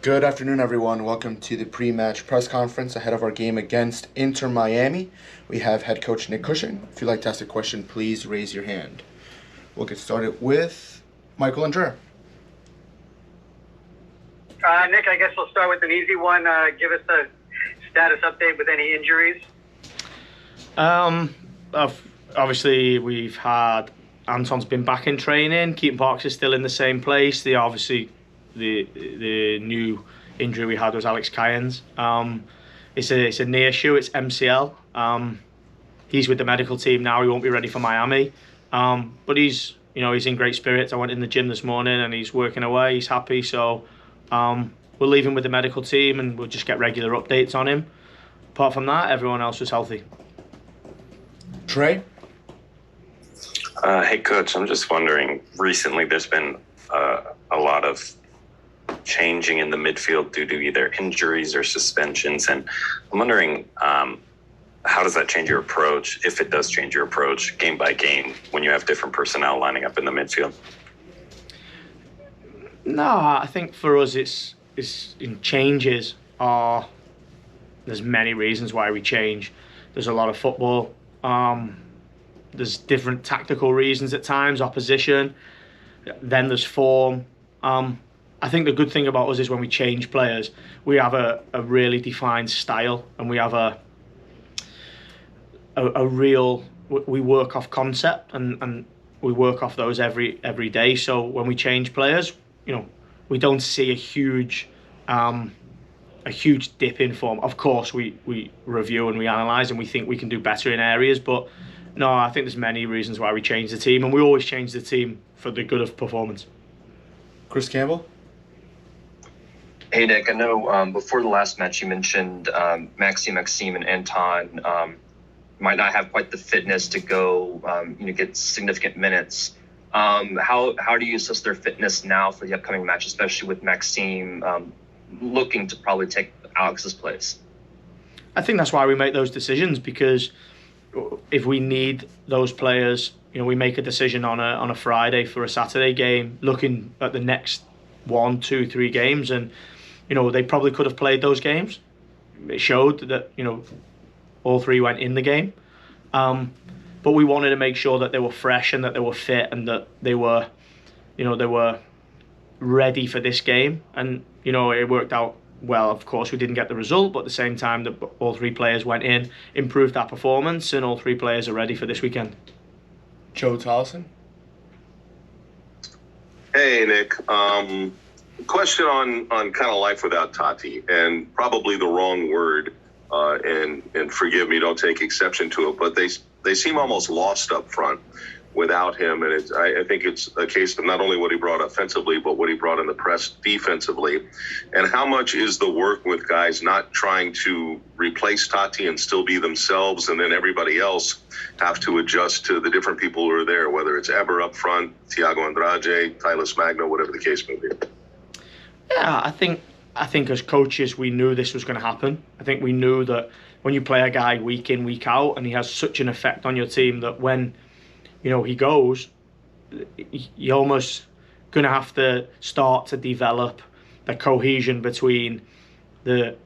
Good afternoon, everyone. Welcome to the pre-match press conference ahead of our game against Inter Miami. We have head coach Nick Cushing. If you'd like to ask a question, please raise your hand. We'll get started with Michael and Drew. Nick, I guess we'll start with an easy one. Give us a status update with any injuries. Obviously, we've had Anton's been back in training. Keaton Parks is still in the same place. The new injury we had was Alex Cayens. It's a knee issue. It's MCL. He's with the medical team now. He won't be ready for Miami. But he's in great spirits. I went in the gym this morning and he's working away. He's happy. So we'll leave him with the medical team and we'll just get regular updates on him. Apart from that, everyone else was healthy. Trey? Hey, Coach, I'm just wondering, recently there's been a lot of changing in the midfield due to either injuries or suspensions, and I'm wondering how does that change your approach, if it does change your approach, game by game, when you have different personnel lining up in the midfield? No, I think for us it's in changes are, there's many reasons why we change. There's a lot of football. There's different tactical reasons at times, opposition. Then there's form. I think the good thing about us is when we change players, we have a really defined style and we have a real, we work off concept and we work off those every day. So when we change players, we don't see a huge dip in form. Of course, we review and we analyse and we think we can do better in areas, but no, I think there's many reasons why we change the team, and we always change the team for the good of performance. Chris Campbell? Hey, Nick, I know before the last match you mentioned Maxime, and Anton might not have quite the fitness to go, get significant minutes. How do you assess their fitness now for the upcoming match, especially with Maxime looking to probably take Alex's place? I think that's why we make those decisions, because if we need those players, we make a decision on a Friday for a Saturday game, looking at the next 1, 2, 3 games, and they probably could have played those games. It showed that all 3 went in the game, but we wanted to make sure that they were fresh and that they were fit and that they were ready for this game, and it worked out well. Of course, we didn't get the result, but at the same time, that all 3 players went in, improved our performance, and all 3 players are ready for this weekend. Joe Tollison? Hey, Nick. Question on kind of life without Tati, and probably the wrong word, and forgive me, don't take exception to it, but they seem almost lost up front without him, and I think it's a case of not only what he brought offensively, but what he brought in the press defensively. And how much is the work with guys not trying to replace Tati and still be themselves, and then everybody else have to adjust to the different people who are there, whether it's Eber up front, Thiago Andrade, Tyler Magno, whatever the case may be? Yeah, I think as coaches, we knew this was going to happen. I think we knew that when you play a guy week in, week out, and he has such an effect on your team, that when he goes, you're almost going to have to start to develop the cohesion between the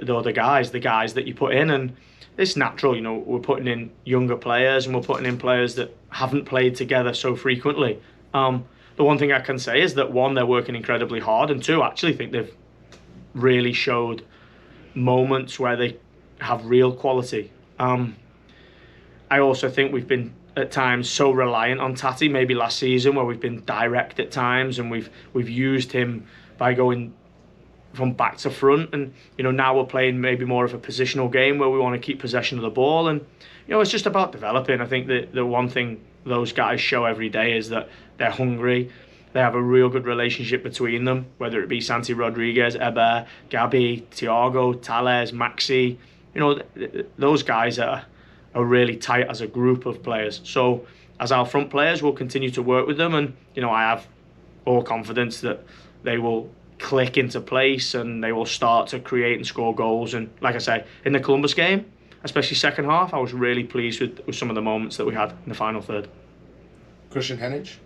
other guys, the guys that you put in. And it's natural, we're putting in younger players and we're putting in players that haven't played together so frequently. The one thing I can say is that, 1, they're working incredibly hard, and 2, I actually think they've really showed moments where they have real quality. I also think we've been at times so reliant on Tati, maybe last season, where we've been direct at times and we've used him by going from back to front, and now we're playing maybe more of a positional game where we want to keep possession of the ball, and it's just about developing. I think that the one thing those guys show every day is that they're hungry. They have a real good relationship between them, whether it be Santi Rodriguez, Eber, Gabi, Thiago, Tales, Maxi. Those guys are really tight as a group of players. So as our front players, we'll continue to work with them, and I have all confidence that they will click into place and they will start to create and score goals. And like I say, in the Columbus game, especially second half, I was really pleased with some of the moments that we had in the final third. Christian Hennig?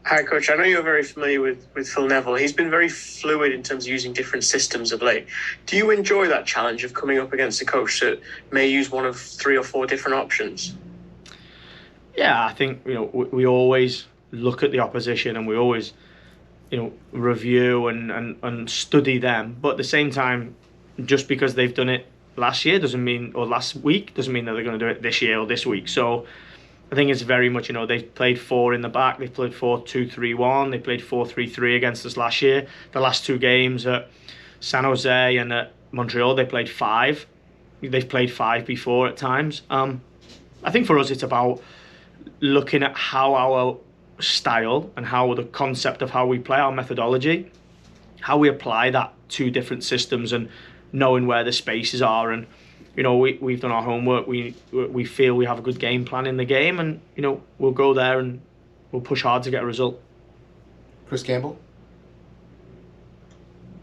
Hi, Coach. I know you're very familiar with Phil Neville. He's been very fluid in terms of using different systems of late. Do you enjoy that challenge of coming up against a coach that may use one of 3 or 4 different options? Yeah, I think we always look at the opposition and we always review and study them. But at the same time, just because they've done it last year doesn't mean, or last week doesn't mean that they're going to do it this year or this week. So I think it's very much, they've played 4 in the back, they've played 4-2-3-1, they played 4-3-3 against us last year. The last 2 games at San Jose and at Montreal, they played 5. They've played 5 before at times. I think for us it's about looking at how our style and how the concept of how we play, our methodology, how we apply that to different systems and knowing where the spaces are. And we've done our homework. We feel we have a good game plan in the game, and we'll go there and we'll push hard to get a result. Chris Campbell.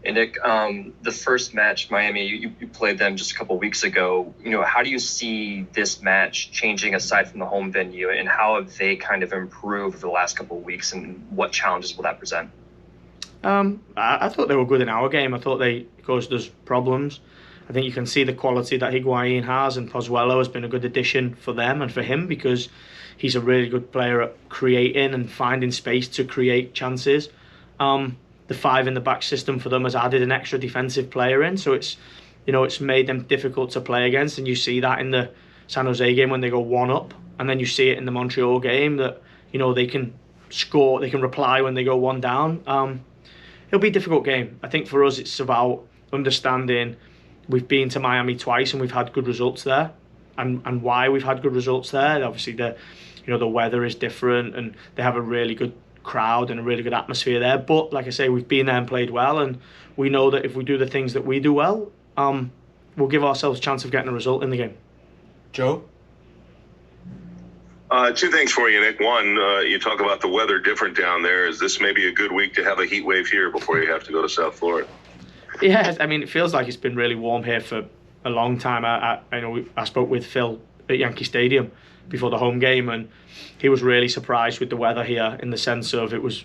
Hey Nick, the first match, Miami, you played them just a couple of weeks ago. How do you see this match changing aside from the home venue, and how have they kind of improved the last couple of weeks, and what challenges will that present? I thought they were good in our game. I thought they caused us problems. I think you can see the quality that Higuain has, and Pozuelo has been a good addition for them and for him because he's a really good player at creating and finding space to create chances. The 5 in the back system for them has added an extra defensive player in, so it's made them difficult to play against, and you see that in the San Jose game when they go 1 up, and then you see it in the Montreal game that they can score, they can reply when they go 1 down. It'll be a difficult game. I think for us it's about understanding we've been to Miami twice and we've had good results there, and why we've had good results there. Obviously the weather is different and they have a really good crowd and a really good atmosphere there, but like I say, we've been there and played well, and we know that if we do the things that we do well, we'll give ourselves a chance of getting a result in the game. Joe? 2 things for you, Nick. One, you talk about the weather different down there. Is this maybe a good week to have a heat wave here before you have to go to South Florida? Yeah, I mean, it feels like it's been really warm here for a long time. I spoke with Phil at Yankee Stadium before the home game, and he was really surprised with the weather here, in the sense of it was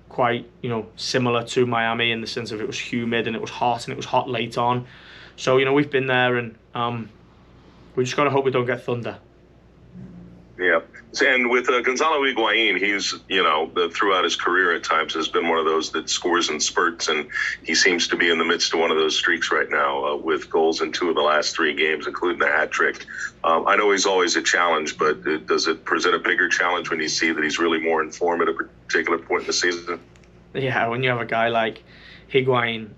quite similar to Miami, in the sense of it was humid and it was hot, and it was hot late on. So we've been there, and we just got to hope we don't get thunder. Yeah. And with Gonzalo Higuain, he's, throughout his career at times has been one of those that scores in spurts, and he seems to be in the midst of one of those streaks right now with goals in 2 of the last 3 games, including the hat trick. I know he's always a challenge, but does it present a bigger challenge when you see that he's really more in form at a particular point in the season? Yeah, when you have a guy like Higuain,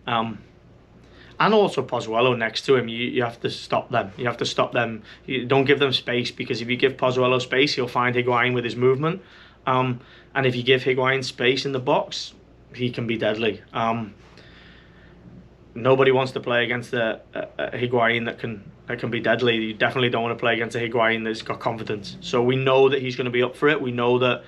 and also Pozuelo next to him, you have to stop them. You have to stop them. You don't give them space, because if you give Pozuelo space, he'll find Higuain with his movement. And if you give Higuain space in the box, he can be deadly. Nobody wants to play against a Higuain that can be deadly. You definitely don't want to play against a Higuain that's got confidence. So we know that he's going to be up for it. We know that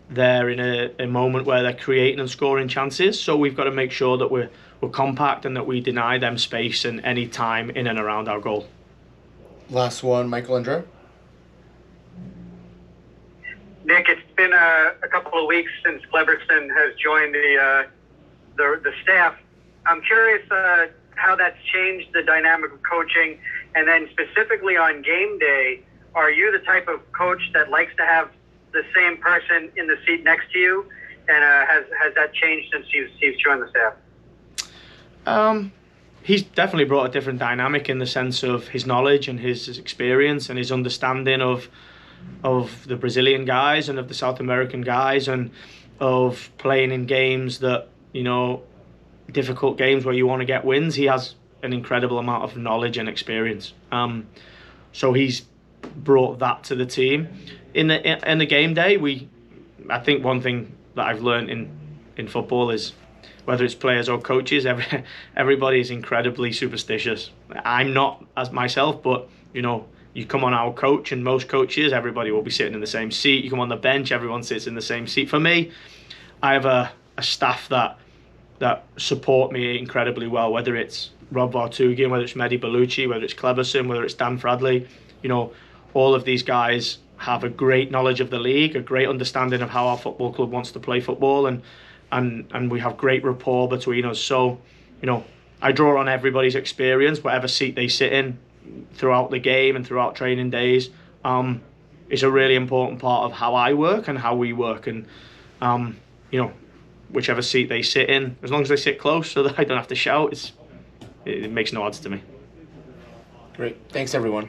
they're in a moment where they're creating and scoring chances. So we've got to make sure that we're compact and that we deny them space and any time in and around our goal. Last one, Michael Andre. Nick, it's been a couple of weeks since Cleberson has joined the staff. I'm curious how that's changed the dynamic of coaching, and then specifically on game day, are you the type of coach that likes to have the same person in the seat next to you, and has that changed since he's joined the staff? He's definitely brought a different dynamic in the sense of his knowledge and his experience and his understanding of the Brazilian guys and of the South American guys, and of playing in games that, difficult games where you want to get wins. He has an incredible amount of knowledge and experience. So he's brought that to the team. In the game day, I think one thing that I've learned in football is, whether it's players or coaches, everybody is incredibly superstitious. I'm not as myself, but you come on our coach and most coaches, everybody will be sitting in the same seat. You come on the bench, everyone sits in the same seat. For me, I have a staff that support me incredibly well, whether it's Rob Vartugian, whether it's Mehdi Bellucci, whether it's Cleberson, whether it's Dan Fradley. All of these guys have a great knowledge of the league, a great understanding of how our football club wants to play football, and we have great rapport between us. So, I draw on everybody's experience, whatever seat they sit in throughout the game and throughout training days. It's a really important part of how I work and how we work, and whichever seat they sit in, as long as they sit close so that I don't have to shout, it makes no odds to me. Great. Thanks, everyone.